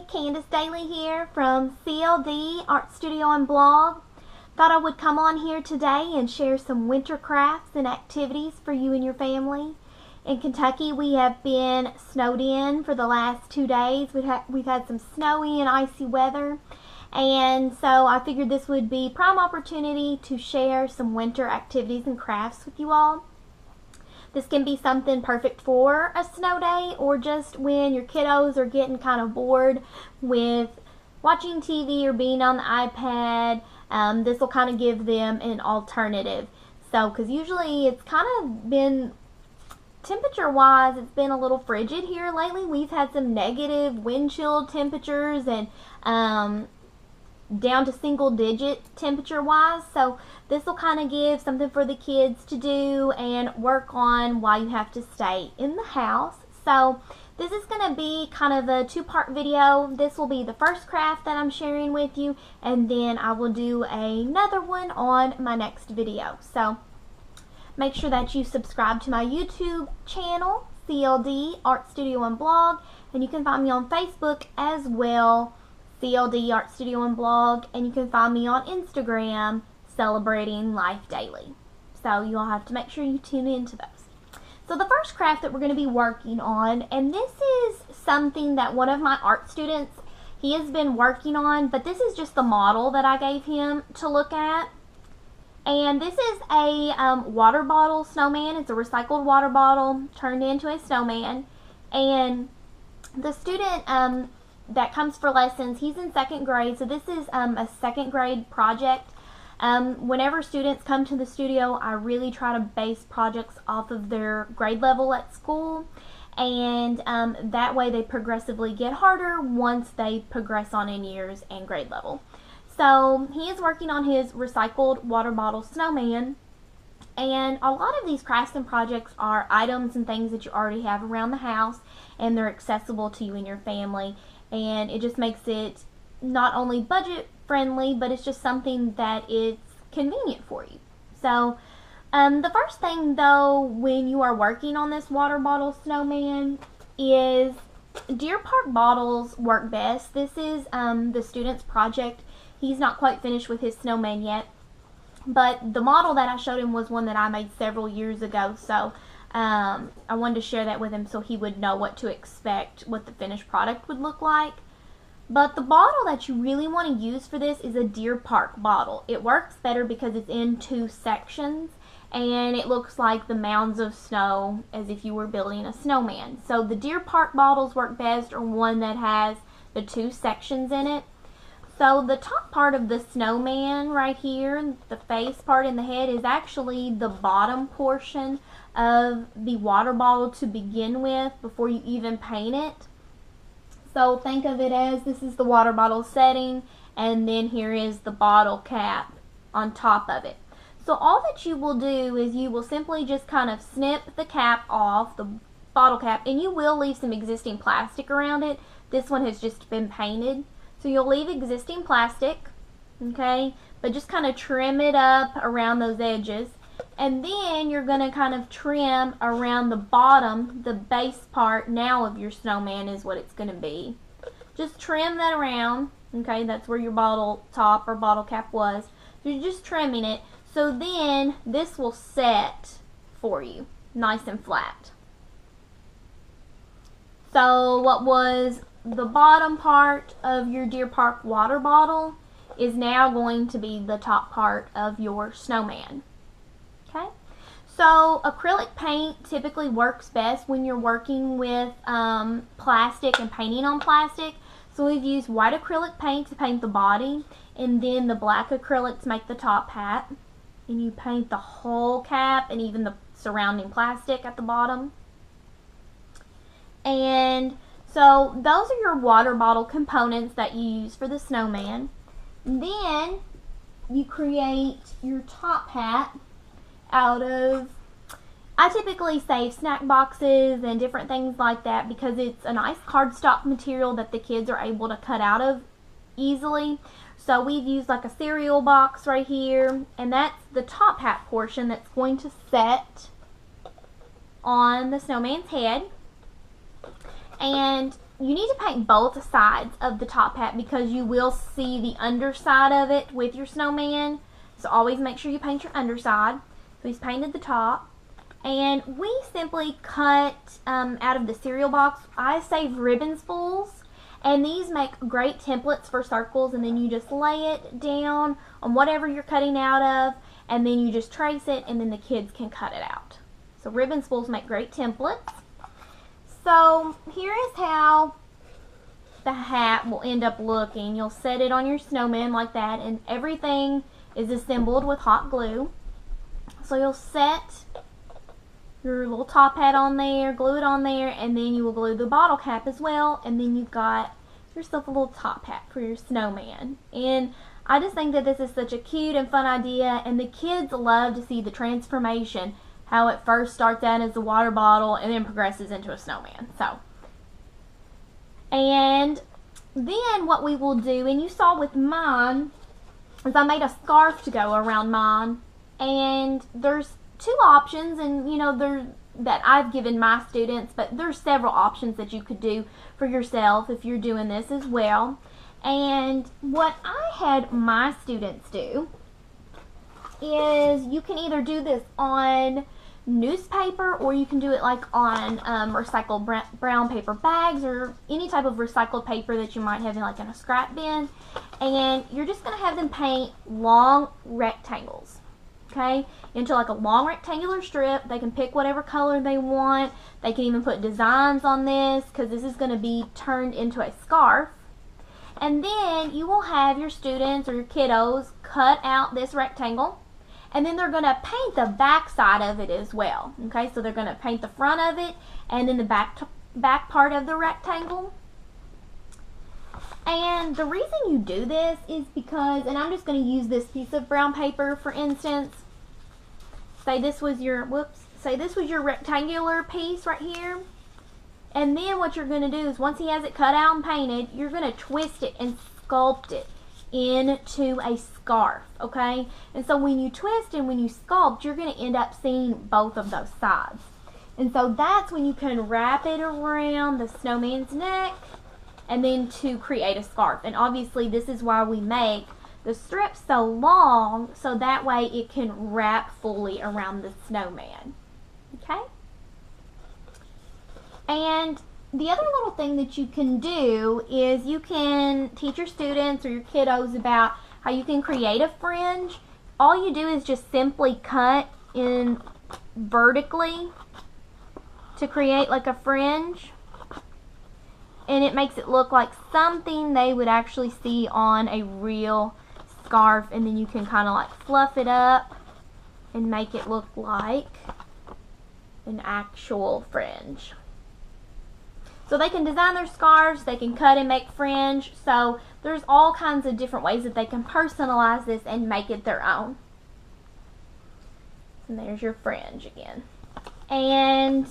Candace Daly here from CLD Art Studio and Blog. Thought I would come on here today and share some winter crafts and activities for you and your family. In Kentucky, we have been snowed in for the last 2 days. We've had some snowy and icy weather, and so I figured this would be prime opportunity to share some winter activities and crafts with you all. This can be something perfect for a snow day or just when your kiddos are getting kind of bored with watching TV or being on the iPad. This will kind of give them an alternative. So, because usually it's kind of been, temperature-wise, it's been a little frigid here lately. We've had some negative wind chill temperatures and down to single-digit temperature-wise. So this will kind of give something for the kids to do and work on while you have to stay in the house. So this is going to be kind of a two-part video. This will be the first craft that I'm sharing with you, and then I will do another one on my next video. So make sure that you subscribe to my YouTube channel, CLD Art Studio and Blog, and you can find me on Facebook as well, CLD Art Studio and Blog, and you can find me on Instagram, Celebrating Life Daily. So you'll have to make sure you tune into those. So the first craft that we're going to be working on, and this is something that one of my art students, he has been working on, but this is just the model that I gave him to look at. And this is a water bottle snowman. It's a recycled water bottle turned into a snowman. And the student that comes for lessons, he's in 2nd grade, so this is a 2nd grade project. Whenever students come to the studio, I really try to base projects off of their grade level at school, and that way they progressively get harder once they progress on in years and grade level. So he is working on his recycled water bottle snowman, and a lot of these crafts and projects are items and things that you already have around the house, and they're accessible to you and your family, and it just makes it not only budget friendly, but it's just something that is convenient for you. So the first thing though when you are working on this water bottle snowman is Deer Park bottles work best. This is the student's project. He's not quite finished with his snowman yet, but the model that I showed him was one that I made several years ago, so I wanted to share that with him so he would know what to expect, what the finished product would look like. But the bottle that you really want to use for this is a Deer Park bottle. It works better because it's in 2 sections, and it looks like the mounds of snow as if you were building a snowman. So the Deer Park bottles work best, or one that has the 2 sections in it. So the top part of the snowman right here, the face part and the head, is actually the bottom portion of the water bottle to begin with before you even paint it. So think of it as this is the water bottle setting, and then here is the bottle cap on top of it. So all that you will do is you will simply just kind of snip the cap off, the bottle cap, and you will leave some existing plastic around it. This one has just been painted. So you'll leave existing plastic, okay, but just kind of trim it up around those edges. And then you're going to kind of trim around the bottom, the base part now of your snowman is what it's going to be. Just trim that around, okay, that's where your bottle top or bottle cap was. So you're just trimming it, so then this will set for you, nice and flat. So what was the bottom part of your Deer Park water bottle is now going to be the top part of your snowman. Okay, so acrylic paint typically works best when you're working with plastic and painting on plastic. So we've used white acrylic paint to paint the body, and then the black acrylic to make the top hat. And you paint the whole cap and even the surrounding plastic at the bottom. And so those are your water bottle components that you use for the snowman. Then you create your top hat out of, I typically save snack boxes and different things like that because it's a nice cardstock material that the kids are able to cut out of easily. So we've used like a cereal box right here, and that's the top hat portion that's going to set on the snowman's head. And you need to paint both sides of the top hat because you will see the underside of it with your snowman. So always make sure you paint your underside. So he's painted the top. And we simply cut out of the cereal box. I save ribbon spools. And these make great templates for circles. And then you just lay it down on whatever you're cutting out of. And then you just trace it and then the kids can cut it out. So ribbon spools make great templates. So here is how the hat will end up looking. You'll set it on your snowman like that, and everything is assembled with hot glue. So you'll set your little top hat on there, glue it on there, and then you will glue the bottle cap as well, and then you've got yourself a little top hat for your snowman. And I just think that this is such a cute and fun idea, and the kids love to see the transformation, how it first starts out as a water bottle and then progresses into a snowman. So, and then what we will do, and you saw with mine, is I made a scarf to go around mine, and there's two options, and you know, that I've given my students, but there's several options that you could do for yourself if you're doing this as well. And what I had my students do is you can either do this on newspaper or you can do it like on recycled brown paper bags or any type of recycled paper that you might have in like in a scrap bin, and you're just going to have them paint long rectangles, okay, into like a long rectangular strip. They can pick whatever color they want. They can even put designs on this because this is going to be turned into a scarf. And then you will have your students or your kiddos cut out this rectangle, and then they're going to paint the back side of it as well. Okay, so they're going to paint the front of it and then the back part of the rectangle. And the reason you do this is because, and I'm just going to use this piece of brown paper for instance. Say this was your, say this was your rectangular piece right here. And then what you're going to do is once he has it cut out and painted, you're going to twist it and sculpt it into a scarf, okay? And so when you twist and when you sculpt, you're going to end up seeing both of those sides. And so that's when you can wrap it around the snowman's neck and then to create a scarf. And obviously this is why we make the strips so long, so that way it can wrap fully around the snowman, okay? And the other little thing that you can do is you can teach your students or your kiddos about how you can create a fringe. All you do is just simply cut in vertically to create like a fringe, and it makes it look like something they would actually see on a real scarf, and then you can kind of like fluff it up and make it look like an actual fringe. So they can design their scarves, they can cut and make fringe, so there's all kinds of different ways that they can personalize this and make it their own. And there's your fringe again. And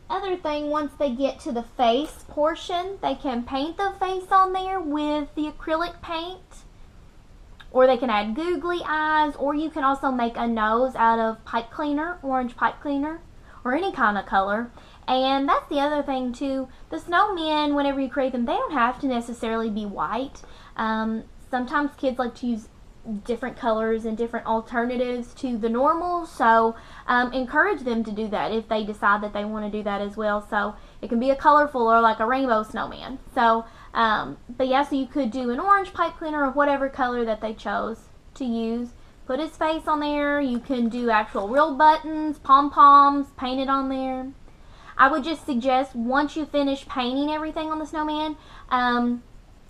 other thing, once they get to the face portion, they can paint the face on there with the acrylic paint, or they can add googly eyes, or you can also make a nose out of pipe cleaner, orange pipe cleaner, or any kind of color. And that's the other thing too, the snowmen, whenever you create them, they don't have to necessarily be white. Sometimes kids like to use different colors and different alternatives to the normal, so encourage them to do that if they decide that they want to do that as well. So it can be a colorful or like a rainbow snowman. So but yeah, so you could do an orange pipe cleaner or whatever color that they chose to use. Put his face on there. You can do actual real buttons, pom-poms, paint it on there. I would just suggest once you finish painting everything on the snowman,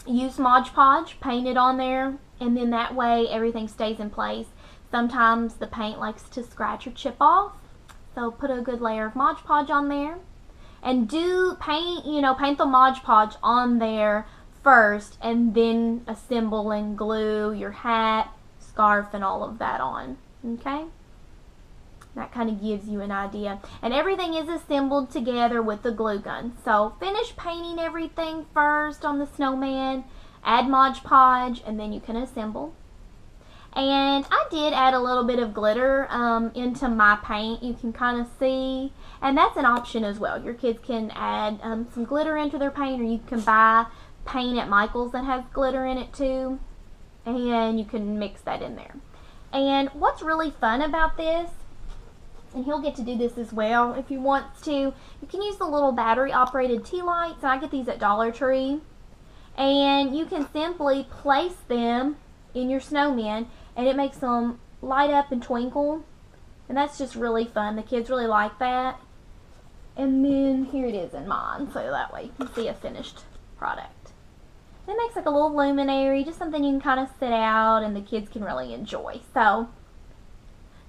use Mod Podge, paint it on there, and then that way everything stays in place. Sometimes the paint likes to scratch or chip off, so put a good layer of Mod Podge on there. And paint the Mod Podge on there first, and then assemble and glue your hat, scarf, and all of that on, okay? That kind of gives you an idea. And everything is assembled together with the glue gun. So finish painting everything first on the snowman, add Mod Podge, and then you can assemble. And I did add a little bit of glitter into my paint. You can kind of see, and that's an option as well. Your kids can add some glitter into their paint, or you can buy paint at Michael's that has glitter in it too, and you can mix that in there. And what's really fun about this, and he'll get to do this as well if he wants to, you can use the little battery operated tea lights, and I get these at Dollar Tree, and you can simply place them in your snowman and it makes them light up and twinkle, and that's just really fun. The kids really like that. And then here it is in mine, so that way you can see a finished product. It makes like a little luminary, just something you can kind of sit out and the kids can really enjoy. So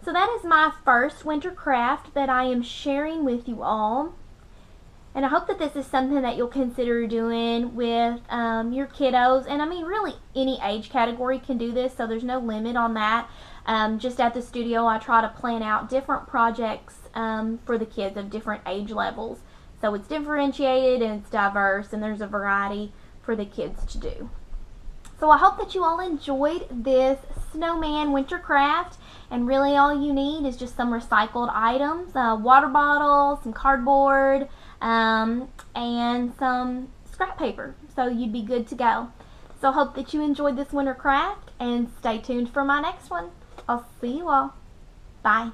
that is my first winter craft that I am sharing with you all. And I hope that this is something that you'll consider doing with your kiddos. And I mean, really any age category can do this, so there's no limit on that. Just at the studio, I try to plan out different projects for the kids of different age levels. So it's differentiated and it's diverse, and there's a variety for the kids to do. So I hope that you all enjoyed this snowman winter craft. And really all you need is just some recycled items, a water bottle, some cardboard, and some scrap paper. So you'd be good to go. So I hope that you enjoyed this winter craft, and stay tuned for my next one. I'll see you all. Bye.